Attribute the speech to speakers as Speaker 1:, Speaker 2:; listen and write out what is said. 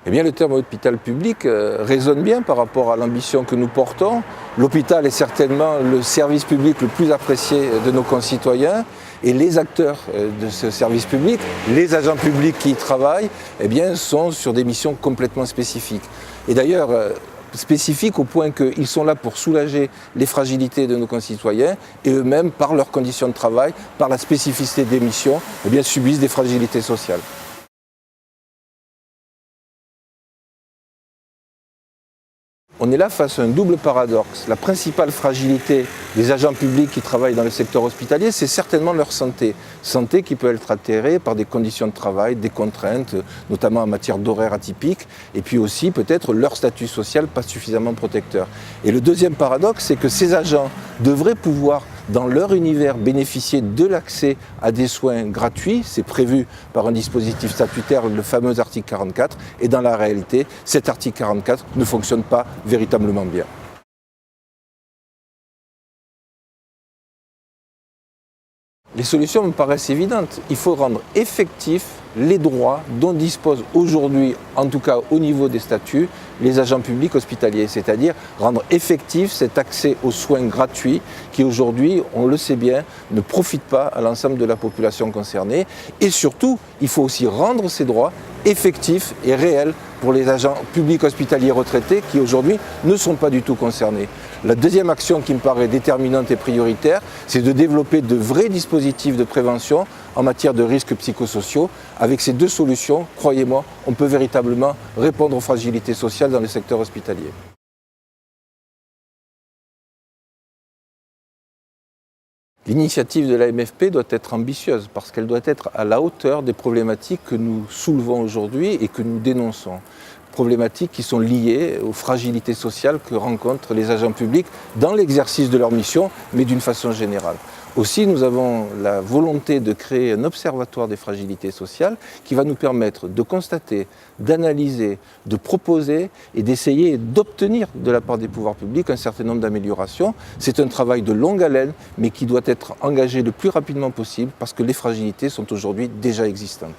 Speaker 1: Eh bien, le terme hôpital public résonne bien par rapport à l'ambition que nous portons. L'hôpital est certainement le service public le plus apprécié de nos concitoyens et les acteurs de ce service public, les agents publics qui y travaillent, eh bien, sont sur des missions complètement spécifiques. Et d'ailleurs, spécifiques au point qu'ils sont là pour soulager les fragilités de nos concitoyens et eux-mêmes, par leurs conditions de travail, par la spécificité des missions, eh bien, subissent des fragilités sociales. On est là face à un double paradoxe. La principale fragilité des agents publics qui travaillent dans le secteur hospitalier, c'est certainement leur santé. Santé qui peut être altérée par des conditions de travail, des contraintes, notamment en matière d'horaires atypiques, et puis aussi peut-être leur statut social pas suffisamment protecteur. Et le deuxième paradoxe, c'est que ces agents devraient pouvoir, dans leur univers, bénéficier de l'accès à des soins gratuits. C'est prévu par un dispositif statutaire, le fameux article 44. Et dans la réalité, cet article 44 ne fonctionne pas véritablement bien. Les solutions me paraissent évidentes. Il faut rendre effectifs les droits dont disposent aujourd'hui, en tout cas au niveau des statuts, les agents publics hospitaliers, c'est-à-dire rendre effectif cet accès aux soins gratuits qui aujourd'hui, on le sait bien, ne profitent pas à l'ensemble de la population concernée. Et surtout, il faut aussi rendre ces droits effectifs et réels pour les agents publics hospitaliers retraités qui aujourd'hui ne sont pas du tout concernés. La deuxième action qui me paraît déterminante et prioritaire, c'est de développer de vrais dispositifs de prévention en matière de risques psychosociaux. Avec ces deux solutions, croyez-moi, on peut véritablement répondre aux fragilités sociales dans le secteur hospitalier. L'initiative de la MFP doit être ambitieuse parce qu'elle doit être à la hauteur des problématiques que nous soulevons aujourd'hui et que nous dénonçons. Problématiques qui sont liées aux fragilités sociales que rencontrent les agents publics dans l'exercice de leur mission, mais d'une façon générale. Aussi, nous avons la volonté de créer un observatoire des fragilités sociales qui va nous permettre de constater, d'analyser, de proposer et d'essayer d'obtenir de la part des pouvoirs publics un certain nombre d'améliorations. C'est un travail de longue haleine, mais qui doit être engagé le plus rapidement possible parce que les fragilités sont aujourd'hui déjà existantes.